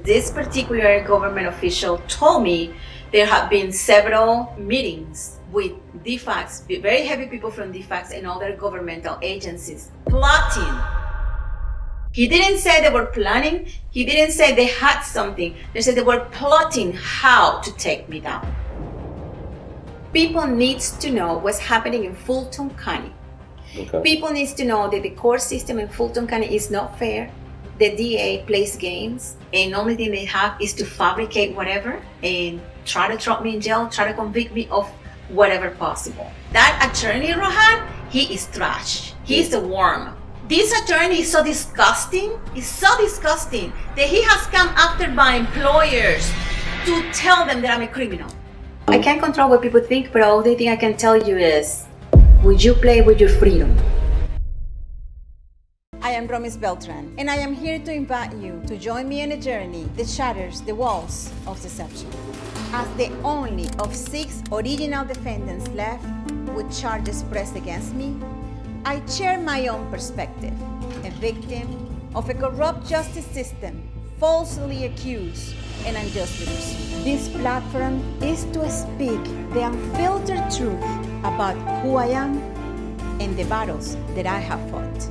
This particular government official told me there have been several meetings with DFACS, very heavy people from DFACS and other governmental agencies plotting. He didn't say they were planning. He didn't say they had something. They said they were plotting how to take me down. People need to know what's happening in Fulton County. Okay. People need to know that the court system in Fulton County is not fair. The DA plays games, and the only thing they have is to fabricate whatever and try to drop me in jail, try to convict me of whatever possible. That attorney, Rohan, he is trash. He's a worm. This attorney is so disgusting. It's so disgusting that he has come after my employers to tell them that I'm a criminal. I can't control what people think, but the only thing I can tell you is, would you play with your freedom? I am Rommys Beltran, and I am here to invite you to join me in a journey that shatters the walls of deception. As the only of 6 original defendants left with charges pressed against me, I share my own perspective, a victim of a corrupt justice system, falsely accused and unjustly pursued. This platform is to speak the unfiltered truth about who I am and the battles that I have fought.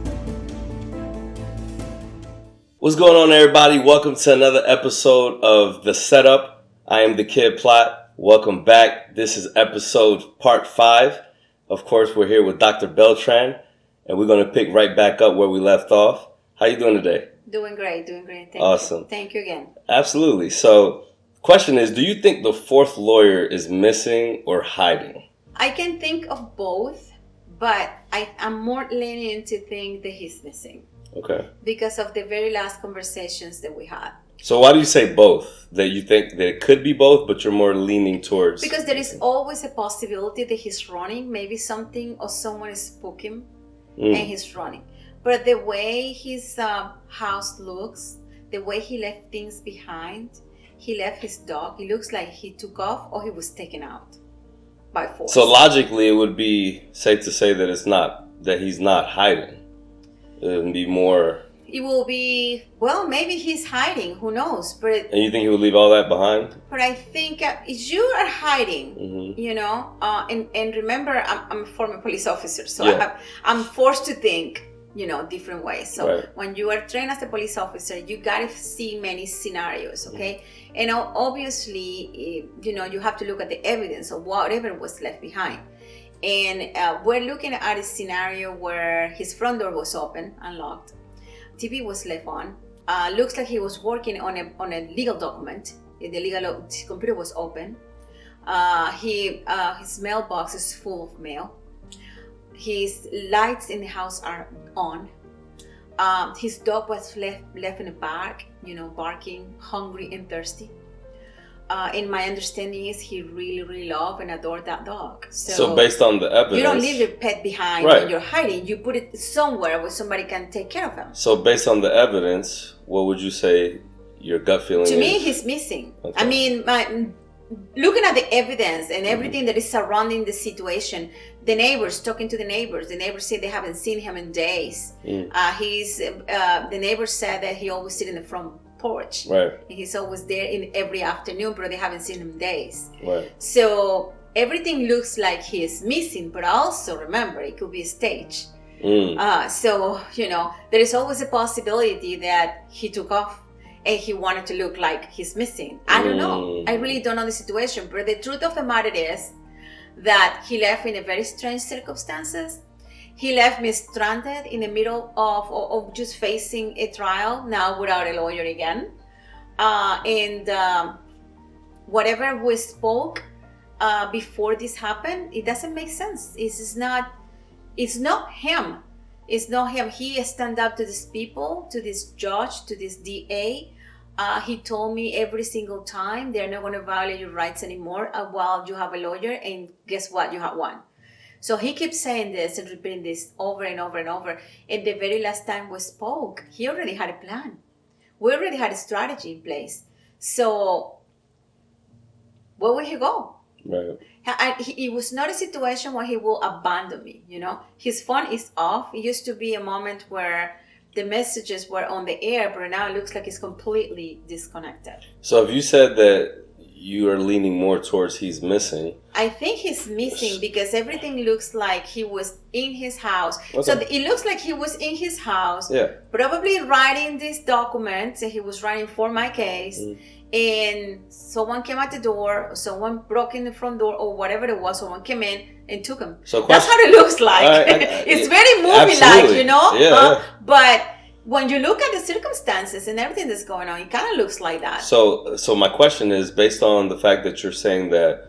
What's going on, everybody? Welcome to another episode of The Setup. I am the Kid Plot. Welcome back. This is episode part 5. Of course, we're here with Dr. Beltran, and we're going to pick right back up where we left off. How you doing today? Doing great. Thank Awesome. you. Thank you again. Absolutely. So, question is, do you think the fourth lawyer is missing or hiding? I can think of both, but I'm more leaning to think that he's missing. Okay. Because of the very last conversations that we had. So why do you say both? That you think that it could be both, but you're more leaning towards... Because there is always a possibility that he's running. Maybe something or someone spooked him and he's running. But the way his house looks, the way he left things behind, he left his dog. It looks like he took off or he was taken out by force. So logically, it would be safe to say that he's not hiding. It would be more... It will be, well, maybe he's hiding. Who knows? And you think he would leave all that behind? But I think you are hiding, you know. And remember, I'm a former police officer, so Yeah. I'm forced to think, you know, different ways. So Right. when you are trained as a police officer, you gotta see many scenarios, okay? And obviously, you know, you have to look at the evidence of whatever was left behind. And we're looking at a scenario where his front door was open, unlocked. TV was left on. Looks like he was working on a legal document. His computer was open. His mailbox is full of mail. His lights in the house are on. His dog was left in a bag, you know, barking, hungry and thirsty. And my understanding is he really, really loved and adored that dog. So based on the evidence... You don't leave your pet behind Right. when you're hiding. You put it somewhere where somebody can take care of him. So based on the evidence, what would you say your gut feeling is? To me, he's missing. Okay. I mean, looking at the evidence and everything that is surrounding the situation, the neighbors, talking to the neighbors say they haven't seen him in days. The neighbors said that he always sit in the front porch. Right. And he's always there in every afternoon, but they haven't seen him in days. Right. So everything looks like he is missing, but also remember, it could be a stage. So, you know, there is always a possibility that he took off and he wanted to look like he's missing. I don't know. I really don't know the situation, but the truth of the matter is that he left in a very strange circumstances. He left me stranded in the middle of just facing a trial, now without a lawyer again. And whatever we spoke before this happened, it doesn't make sense. It's not him. It's not him. He stand up to these people, to this judge, to this DA. He told me every single time they're not going to violate your rights anymore while you have a lawyer. And guess what? You have one. So he keeps saying this and repeating this over and over and over. And the very last time we spoke, he already had a plan. We already had a strategy in place. So where will he go? Right. It was not a situation where he will abandon me, you know. His phone is off. It used to be a moment where the messages were on the air, but now it looks like it's completely disconnected. So if you said that you are leaning more towards he's missing. I think he's missing because everything looks like he was in his house. Okay. So it looks like he was in his house, probably writing these documents, and he was writing for my case. And someone came at the door, or someone broke in the front door, or whatever it was, someone came in and took him. So that's how it looks like. It's very movie-like, you know? But when you look at the circumstances and everything that's going on, it kind of looks like that. So my question is, based on the fact that you're saying that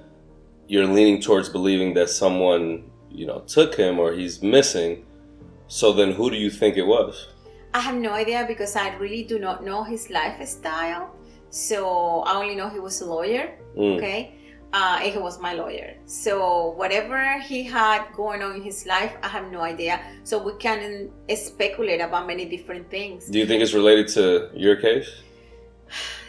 you're leaning towards believing that someone, you know, took him or he's missing, so then who do you think it was? I have no idea because I really do not know his lifestyle. So I only know he was a lawyer, okay? And he was my lawyer. So whatever he had going on in his life, I have no idea. So we can speculate about many different things. Do you think it's related to your case?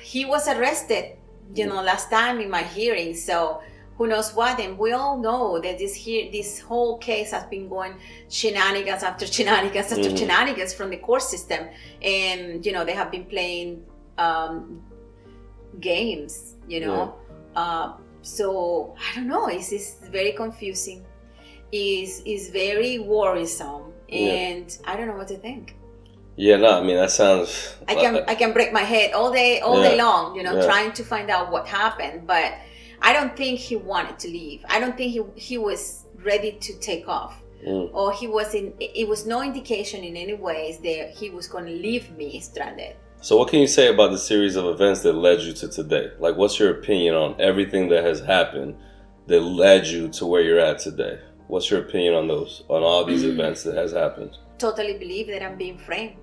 He was arrested, you know, last time in my hearing. So who knows what? And we all know that this whole case has been going shenanigans after shenanigans after shenanigans from the court system. And, you know, they have been playing games, you know. So I don't know. It's very confusing. It's very worrisome, and I don't know what to think. Yeah, no, I mean that sounds. I can break my head all day long, you know, trying to find out what happened. But I don't think he wanted to leave. I don't think he was ready to take off, or he was in. It was no indication in any ways that he was going to leave me stranded. So what can you say about the series of events that led you to today? Like, what's your opinion on everything that has happened that led you to where you're at today? What's your opinion on all these events that has happened? Totally believe that I'm being framed.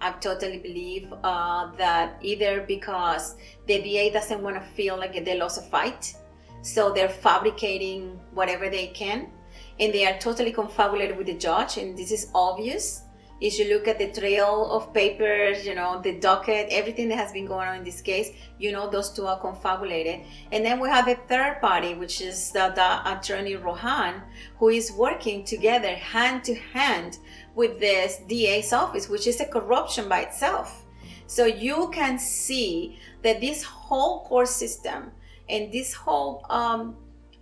I totally believe that either because the DA doesn't want to feel like they lost a fight, so they're fabricating whatever they can, and they are totally confabulated with the judge, and this is obvious. If you look at the trail of papers, you know, the docket, everything that has been going on in this case, you know, those two are confabulated. And then we have a third party, which is the attorney Rohan, who is working together hand to hand with this DA's office, which is a corruption by itself. So you can see that this whole court system and this whole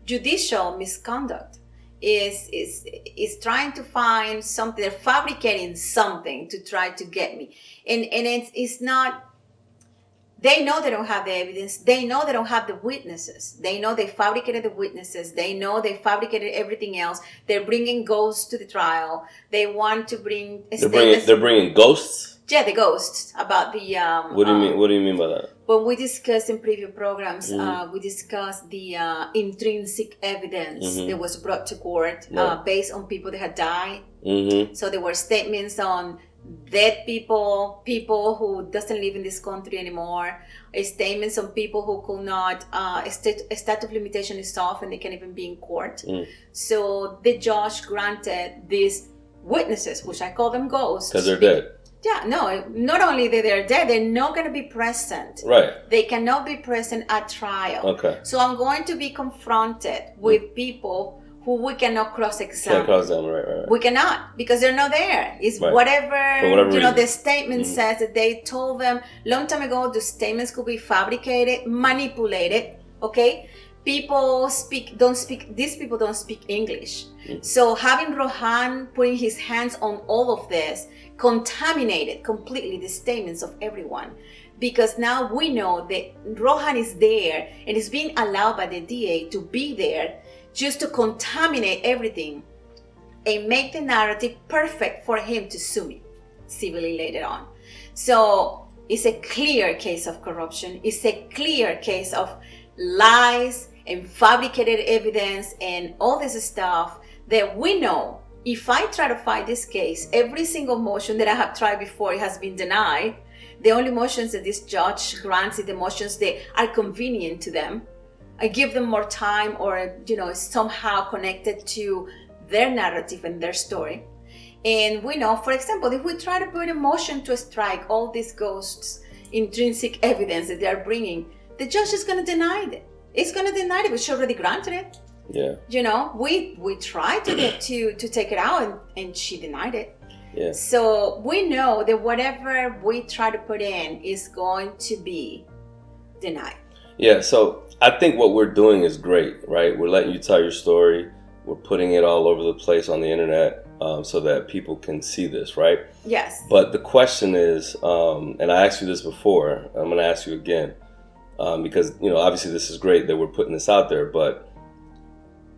judicial misconduct is trying to find something. They're fabricating something to try to get me, and it's not. They know they don't have the evidence. They know they don't have the witnesses. They know they fabricated the witnesses. They know they fabricated everything else. They're bringing ghosts to the trial. They want to bring. They're bringing ghosts. Yeah, the ghosts about the. What do you mean? What do you mean by that? When we discussed in previous programs, we discussed the intrinsic evidence that was brought to court based on people that had died. So there were statements on dead people who doesn't live in this country anymore, statements on people who could not, a statute of limitation is off and they can't even be in court. So the judge granted these witnesses, which I call them ghosts. Because they're dead. Yeah, no, not only that they're dead, they're not going to be present. Right. They cannot be present at trial. Okay. So I'm going to be confronted with people who we cannot cross-examine. Can't cross-examine, right. We cannot, because they're not there. It's whatever you know, the statement says that they told them long time ago. The statements could be fabricated, manipulated, okay? These people don't speak English. So having Rohan putting his hands on all of this contaminated completely the statements of everyone, because now we know that Rohan is there and is being allowed by the DA to be there just to contaminate everything and make the narrative perfect for him to sue me civilly later on. So it's a clear case of corruption. It's a clear case of lies and fabricated evidence and all this stuff that we know. If I try to fight this case, every single motion that I have tried before has been denied. The only motions that this judge grants is the motions that are convenient to them. I give them more time, or you know, somehow connected to their narrative and their story. And we know, for example, if we try to put a motion to strike all these ghosts' intrinsic evidence that they are bringing, the judge is going to deny it. It's going to deny it, but she already granted it. Yeah. You know, we tried to get to take it out, and she denied it. Yeah. So we know that whatever we try to put in is going to be denied. Yeah, so I think what we're doing is great, right? We're letting you tell your story. We're putting it all over the place on the internet so that people can see this, right? Yes. But the question is, and I asked you this before, I'm going to ask you again, because, obviously this is great that we're putting this out there, but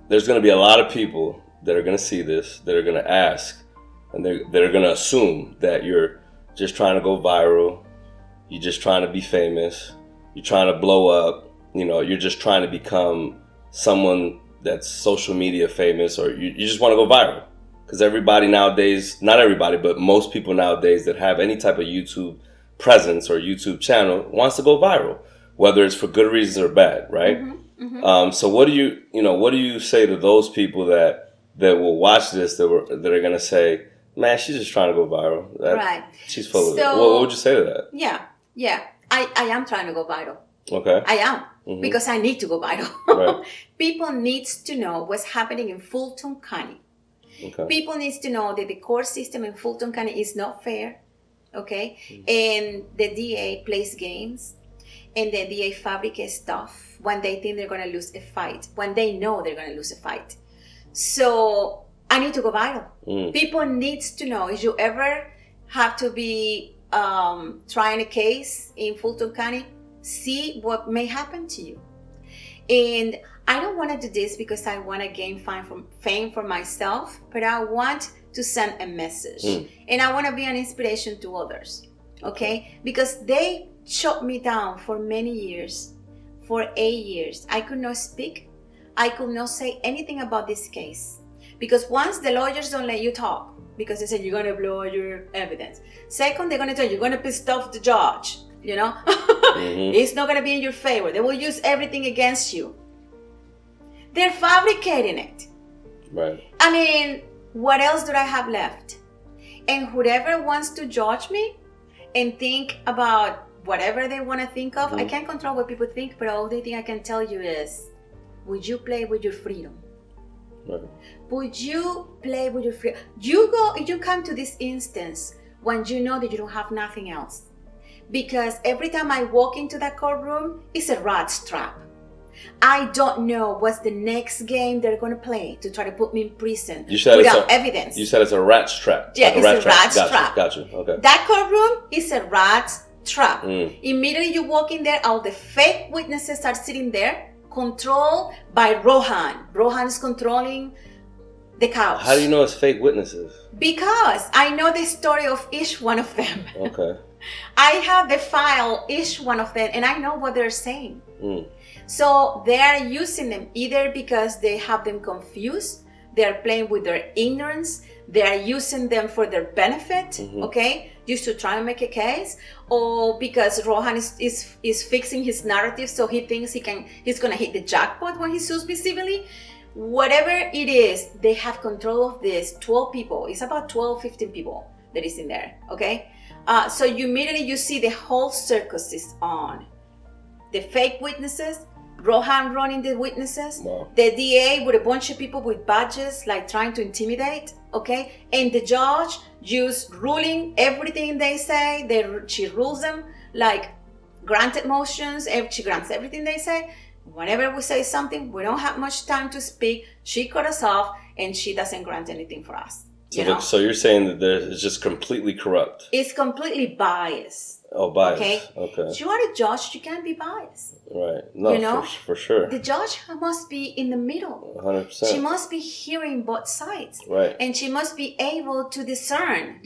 there's going to be a lot of people that are going to see this, that are going to ask, and that are going to assume that you're just trying to go viral, you're just trying to be famous, you're trying to blow up, you're just trying to become someone that's social media famous, or you just want to go viral. Because everybody nowadays, not everybody, but most people nowadays that have any type of YouTube presence or YouTube channel wants to go viral, whether it's for good reasons or bad, right? Mm-hmm, mm-hmm. So what do you say to those people that will watch this, that are going to say, man, she's just trying to go viral. Right. She's full of it. What would you say to that? Yeah. I am trying to go viral. Okay. I am. Mm-hmm. Because I need to go viral. Right. People needs to know what's happening in Fulton County. Okay. People needs to know that the court system in Fulton County is not fair. Okay. Mm-hmm. And the DA plays games. And the DA fabricates stuff when they think they're going to lose a fight. When they know they're going to lose a fight. So I need to go viral. Mm. People needs to know, if you ever have to be trying a case in Fulton County, see what may happen to you. And I don't want to do this because I want to gain fame for myself, but I want to send a message. And I want to be an inspiration to others, okay? Because they shut me down for many years, for 8 years. I could not speak. I could not say anything about this case. Because once the lawyers don't let you talk, because they say you're going to blow your evidence. Second, they're going to tell you you're going to piss off the judge, Mm-hmm. It's not going to be in your favor. They will use everything against you. They're fabricating it. Right. I mean, what else do I have left? And whoever wants to judge me and think about whatever they want to think of, I can't control what people think, but the only thing I can tell you is, would you play with your freedom? Right. Would you play with your freedom? You come to this instance when you know that you don't have nothing else. Because every time I walk into that courtroom, it's a rat's trap. I don't know what's the next game they're going to play to try to put me in prison without evidence. You said it's a rat's trap. Yeah, it's a rat's trap. Gotcha. Okay. That courtroom is a rat's trap. Immediately you walk in there, all the fake witnesses are sitting there, controlled by Rohan. Rohan is controlling the couch. How do you know it's fake witnesses? Because I know the story of each one of them. Okay. I have the file, each one of them, and I know what they're saying. So they are using them either because they have them confused, they are playing with their ignorance, they are using them for their benefit, okay, just to try and make a case, or because Rohan is fixing his narrative, so he thinks he's gonna hit the jackpot when he sues me civilly. Whatever it is, they have control of this 12 people. It's about 12, 15 people that is in there, okay? So you immediately see the whole circus is on. The fake witnesses, Rohan running the witnesses, wow. The DA with a bunch of people with badges, like trying to intimidate, okay? And the judge just ruling everything they say. She rules them like granted motions. She grants everything they say. Whenever we say something, we don't have much time to speak. She cut us off, and she doesn't grant anything for us. So you're saying that it's just completely corrupt? It's completely biased. Oh, biased. Okay. You are a judge, you can't be biased. Right. No, for sure. The judge must be in the middle. 100%. She must be hearing both sides. Right. And she must be able to discern,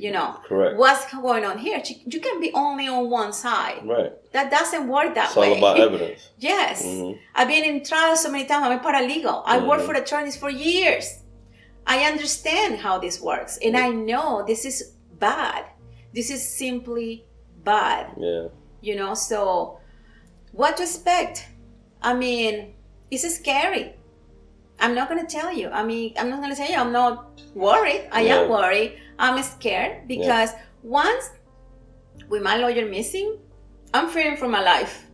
Correct. what's going on here. You can be only on one side. Right. That doesn't work that it's way. It's all about evidence. Yes. I've been in trials so many times. I'm a paralegal. I worked for attorneys for years. I understand how this works. And I know this is bad. This is simply bad. Yeah. So what to expect? I mean, it's scary. I'm not going to tell you. I'm not going to tell you I'm not worried. I am worried. I'm scared because once with my lawyer missing, I'm fearing for my life.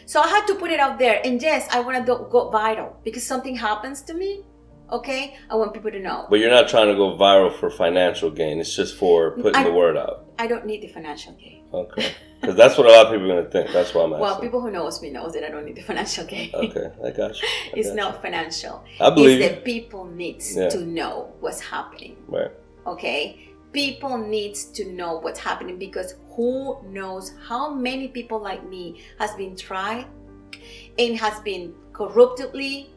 So I had to put it out there. And yes, I want to go viral because something happens to me. Okay, I want people to know. But you're not trying to go viral for financial gain. It's just for putting the word out. I don't need the financial gain. Okay. Because that's what a lot of people are going to think. That's why I'm asking. Well, people who knows me knows that I don't need the financial gain. Okay, I got you. It's not financial. I believe it's that people needs to know what's happening. Right. Okay? People needs to know what's happening, because who knows how many people like me has been tried and has been corruptedly,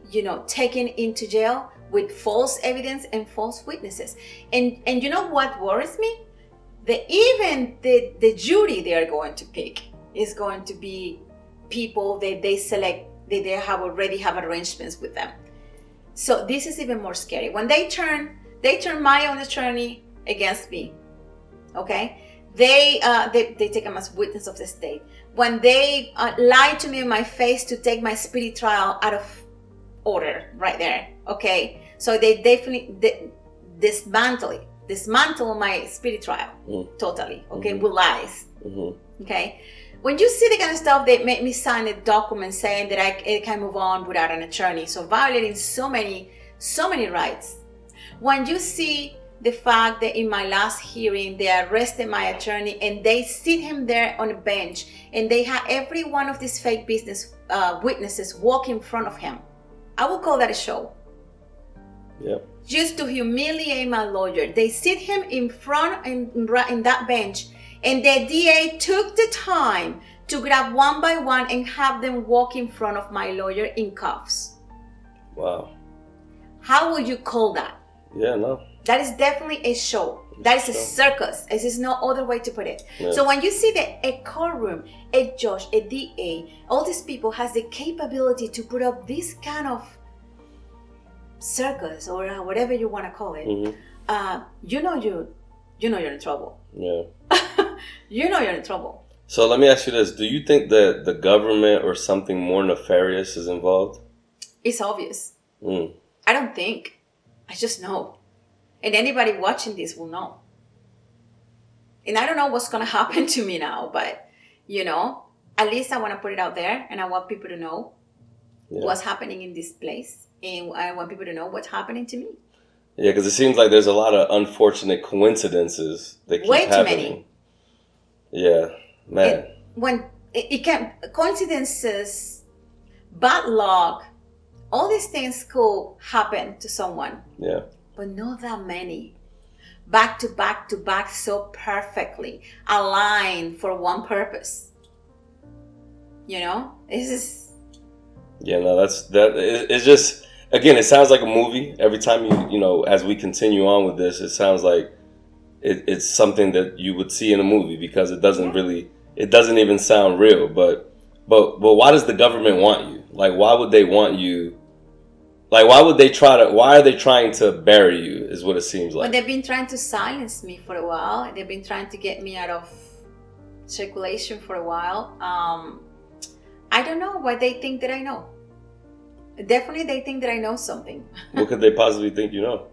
taken into jail with false evidence and false witnesses. And you know what worries me? Even the jury they are going to pick is going to be people that they select, that they already have arrangements with them. So this is even more scary. When they turn my own attorney against me, okay? They take him as witness of the state. When they lie to me in my face to take my speedy trial out of order right there, okay? So they definitely dismantle my speedy trial totally, okay, with lies, okay? When you see the kind of stuff, they make me sign a document saying that I can move on without an attorney, so violating so many rights. When you see the fact that in my last hearing, they arrested my attorney and they sit him there on a bench and they have every one of these fake business witnesses walk in front of him, I will call that a show. Yep. Just to humiliate my lawyer. They sit him in front in that bench, and the DA took the time to grab one by one and have them walk in front of my lawyer in cuffs. Wow. How would you call that? Yeah, no. That is definitely a show. That is a circus. There is no other way to put it. Yeah. So when you see that a courtroom, a judge, a DA, all these people has the capability to put up this kind of circus or whatever you want to call it, you're in trouble. Yeah. You're in trouble. So let me ask you this: do you think that the government or something more nefarious is involved? It's obvious. I don't think. I just know. And anybody watching this will know. And I don't know what's going to happen to me now, but, at least I want to put it out there, and I want people to know what's happening in this place. And I want people to know what's happening to me. Yeah, because it seems like there's a lot of unfortunate coincidences that keep happening. Way too many. Yeah, man. Coincidences, bad luck, all these things could happen to someone. Yeah. But not that many. Back to back to back, so perfectly aligned for one purpose. This is. Yeah, no, it's just, again, it sounds like a movie. Every time as we continue on with this, it sounds like it's something that you would see in a movie, because it doesn't even sound real. But why does the government want you? Like, why would they want you? Like, why are they trying to bury you, is what it seems like. Well, they've been trying to silence me for a while. They've been trying to get me out of circulation for a while. I don't know what they think that I know. Definitely they think that I know something. What could they possibly think you know?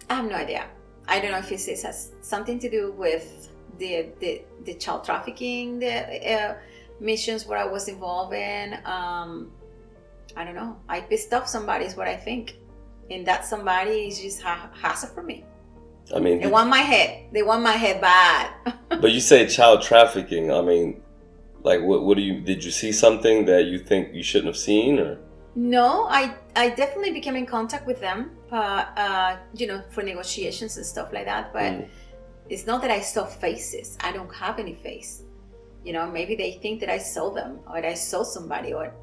I have no idea. I don't know if it has something to do with the child trafficking, the missions where I was involved in. I don't know. I pissed off somebody is what I think. And that somebody is just hassle for me. I mean, they want my head. They want my head bad. But you say child trafficking. I mean, like, did you see something that you think you shouldn't have seen, or? No, I definitely became in contact with them, for negotiations and stuff like that. But it's not that I saw faces. I don't have any face. Maybe they think that I saw them, or that I saw somebody, or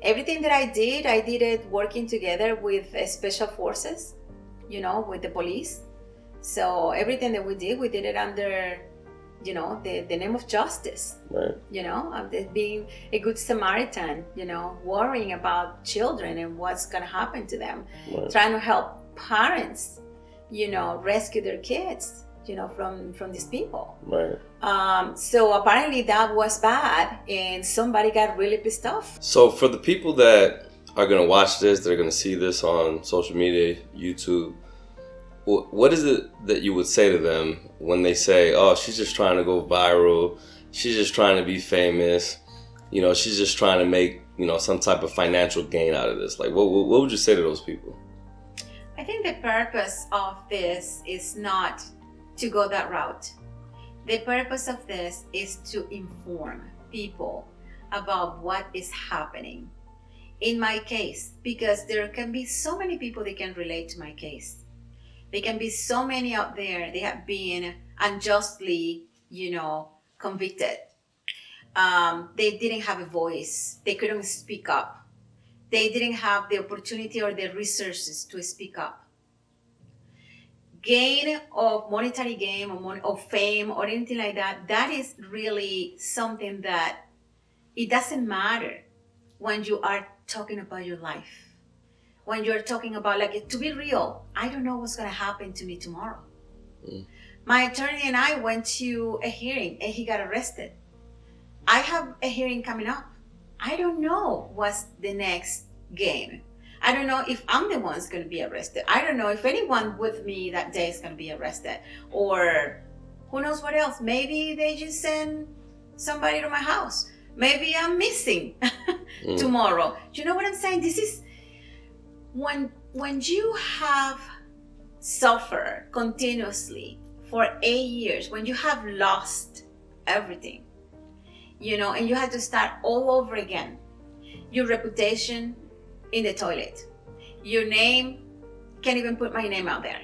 everything that I did it working together with special forces, with the police. So everything that we did it under, the name of justice. Right. Of being a good Samaritan, worrying about children and what's going to happen to them. Right. Trying to help parents, rescue their kids, from these people. Right. So apparently that was bad, and somebody got really pissed off. So for the people that are going to watch this, they're going to see this on social media, YouTube, what is it that you would say to them when they say, oh, she's just trying to go viral, she's just trying to be famous, she's just trying to make, some type of financial gain out of this? Like, what would you say to those people? think the purpose of this is not to go that route. The purpose of this is to inform people about what is happening. In my case, because there can be so many people that can relate to my case. There can be so many out there, they have been unjustly, convicted. They didn't have a voice. They couldn't speak up. They didn't have the opportunity or the resources to speak up. Gain of monetary gain or fame or anything like that, that is really something that it doesn't matter when you are talking about your life. When you're talking about, like, to be real, I don't know what's going to happen to me tomorrow. My attorney and I went to a hearing and he got arrested. I have a hearing coming up. I don't know what's the next game. I don't know if I'm the one's going to be arrested. I don't know if anyone with me that day is going to be arrested. Or who knows what else. Maybe they just send somebody to my house. Maybe I'm missing tomorrow. You know what I'm saying? This is when you have suffered continuously for 8 years, when you have lost everything, and you had to start all over again. Your reputation in the toilet. Your name, can't even put my name out there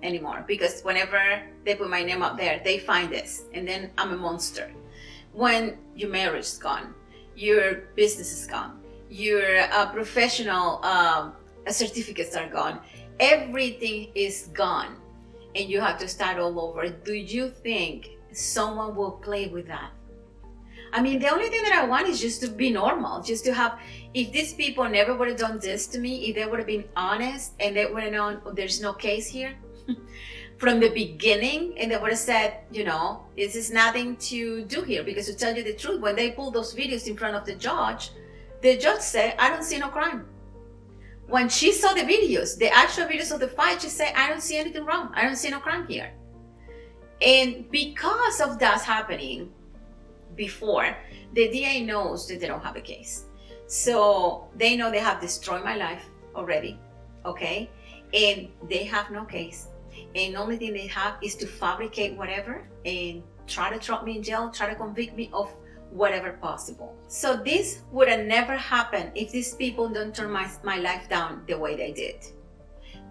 anymore, because whenever they put my name out there, they find this, and then I'm a monster. When your marriage is gone, your business is gone, your professional certificates are gone, everything is gone, and you have to start all over. Do you think someone will play with that? I mean, the only thing that I want is just to be normal, just to have, if these people never would have done this to me, if they would have been honest and they would have known, there's no case here from the beginning, and they would have said, this is nothing to do here, because to tell you the truth, when they pulled those videos in front of the judge said, I don't see no crime. When she saw the videos, the actual videos of the fight, she said, I don't see anything wrong. I don't see no crime here. And because of that happening, before, the DA knows that they don't have a case. So they know they have destroyed my life already, okay? And they have no case. And the only thing they have is to fabricate whatever and try to throw me in jail, try to convict me of whatever possible. So this would have never happened if these people don't turn my life down the way they did.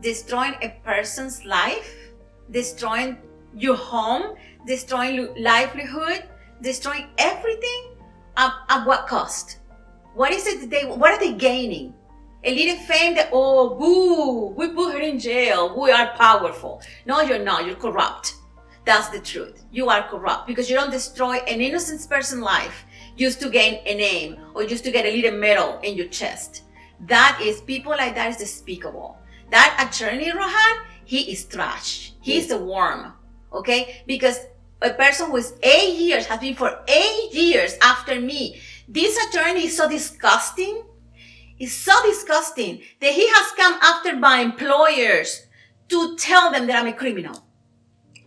Destroying a person's life, destroying your home, destroying your livelihood, destroying everything, at what cost? What is it what are they gaining? A little fame that, oh, boo, we put her in jail, we are powerful. No, you're not, you're corrupt. That's the truth. You are corrupt because you don't destroy an innocent person's life just to gain a name or just to get a little medal in your chest. That is, people like that is despicable. That attorney, Rohan, he is trash. He's a worm, okay? Because a person who is 8 years, has been for 8 years after me. This attorney is so disgusting. It's so disgusting that he has come after my employers to tell them that I'm a criminal.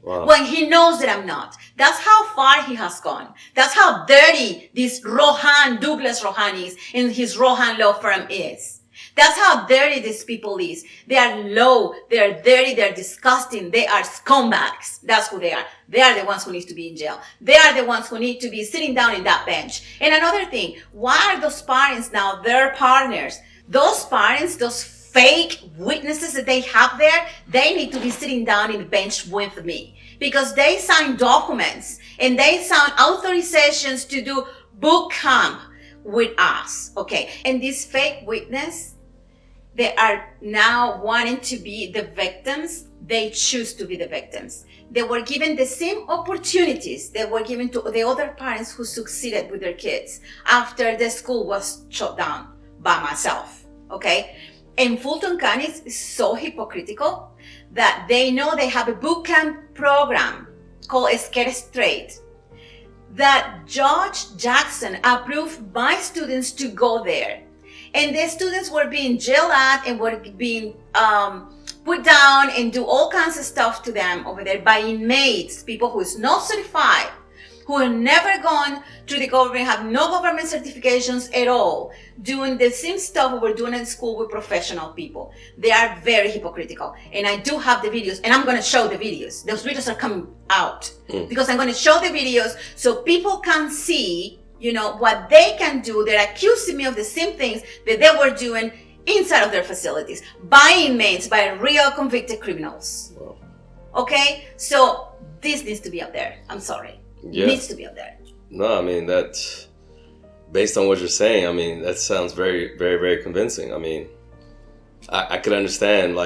Wow. When he knows that I'm not. That's how far he has gone. That's how dirty this Douglas Rohan is, and his Rohan law firm is. That's how dirty these people is. They are low, they are dirty, they are disgusting, they are scumbags. That's who they are. They are the ones who need to be in jail. They are the ones who need to be sitting down in that bench. And another thing, why are those parents now their partners? Those parents, those fake witnesses that they have there, they need to be sitting down in the bench with me. Because they signed documents and they signed authorizations to do boot camp with us, okay? And this fake witness, they are now wanting to be the victims. They choose to be the victims. They were given the same opportunities that were given to the other parents who succeeded with their kids after the school was shut down by myself, okay? And Fulton County is so hypocritical that they know they have a boot camp program called Get Straight, that Judge Jackson approved my students to go there. And the students were being jailed at and were being put down and do all kinds of stuff to them over there by inmates, people who is not certified, who have never gone to the government, have no government certifications at all, doing the same stuff we were doing in school with professional people. They are very hypocritical. And I do have the videos, and I'm going to show the videos. Those videos are coming out because I'm going to show the videos so people can see, what they can do. They're accusing me of the same things that they were doing inside of their facilities by inmates, by real convicted criminals. Wow. Okay? So this needs to be up there. I'm sorry. Yeah. It needs to be up there. No, I mean, that's based on what you're saying. I mean, that sounds very, very, very convincing. I mean, I could understand,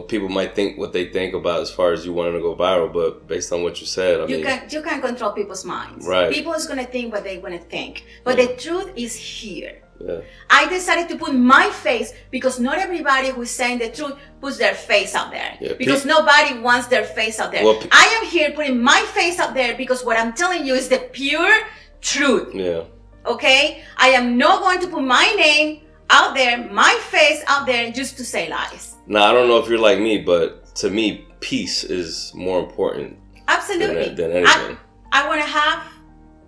people might think what they think about as far as you wanting to go viral, but based on what you said, you can't control people's minds. Right. People is going to think what they want to think. But the truth is here. Yeah. I decided to put my face because not everybody who's saying the truth puts their face out there. Yeah, because nobody wants their face out there. Well, I am here putting my face out there because what I'm telling you is the pure truth. Yeah. Okay? I am not going to put my name out there, my face out there just to say lies. Now, I don't know if you're like me, but to me, peace is more important. Absolutely. Than anything. I want to have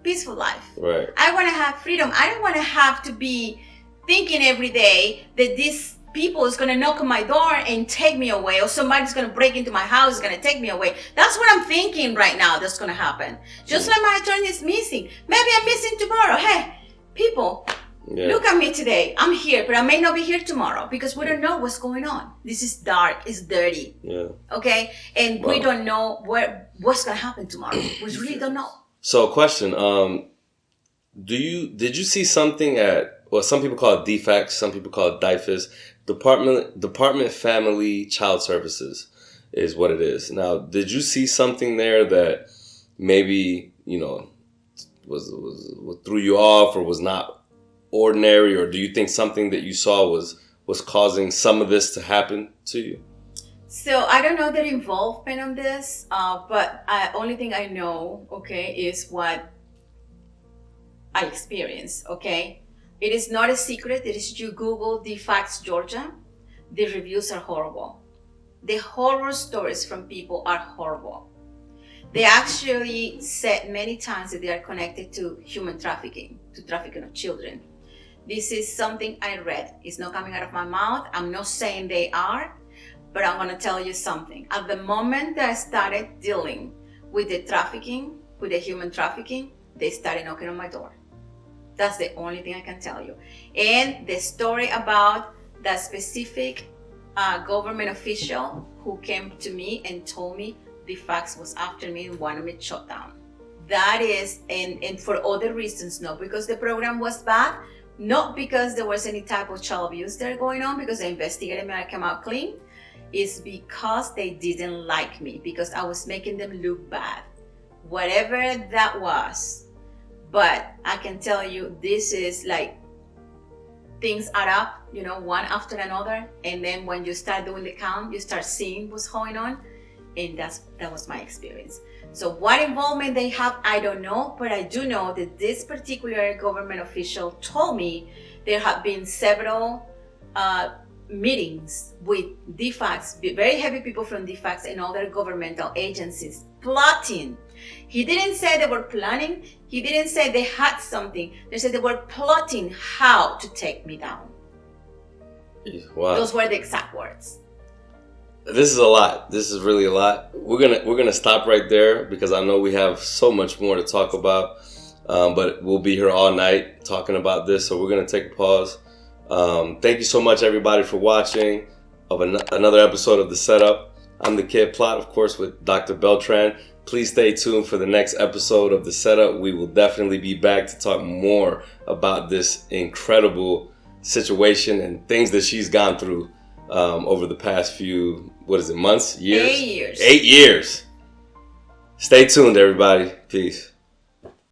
peaceful life. Right. I want to have freedom. I don't want to have to be thinking every day that these people is going to knock on my door and take me away, or somebody's going to break into my house, is going to take me away. That's what I'm thinking right now that's going to happen. Just like my attorney is missing. Maybe I'm missing tomorrow. Hey, people, look at me today. I'm here, but I may not be here tomorrow because we don't know what's going on. This is dark. It's dirty. Yeah. Okay? And we don't know what's going to happen tomorrow. We really don't know. So, question: did you see something at? Well, some people call it DFACS, some people call it DIFAS. Department Family Child Services is what it is. Now, did you see something there that maybe was threw you off or was not ordinary, or do you think something that you saw was causing some of this to happen to you? So I don't know their involvement on this, but only thing I know, is what I experienced, It is not a secret that if you Google DFACS Georgia, the reviews are horrible. The horror stories from people are horrible. They actually said many times that they are connected to human trafficking, to trafficking of children. This is something I read. It's not coming out of my mouth. I'm not saying they are. But I'm going to tell you something. At the moment that I started dealing with the trafficking, with the human trafficking, they started knocking on my door. That's the only thing I can tell you. And the story about that specific government official who came to me and told me the fax was after me and wanted me shut down. That is, and for other reasons, not because the program was bad, not because there was any type of child abuse there going on, because I investigated me, I came out clean. Is because they didn't like me, because I was making them look bad. Whatever that was. But I can tell you, this is like, things add up, one after another. And then when you start doing the count, you start seeing what's going on. And that was my experience. So what involvement they have, I don't know. But I do know that this particular government official told me there have been several meetings with DFACS, very heavy people from DFACS and other governmental agencies plotting. He didn't say they were planning. He didn't say they had something. They said they were plotting how to take me down. Wow. Those were the exact words. This is a lot. This is really a lot. We're gonna stop right there because I know we have so much more to talk about. But we'll be here all night talking about this, so we're gonna take a pause. Thank you so much, everybody, for watching of another episode of The Setup. I'm the Kid Plot, of course, with Dr. Beltran. Please stay tuned for the next episode of The Setup. We will definitely be back to talk more about this incredible situation and things that she's gone through over the past few, months? Years? 8 years. 8 years. Stay tuned, everybody. Peace.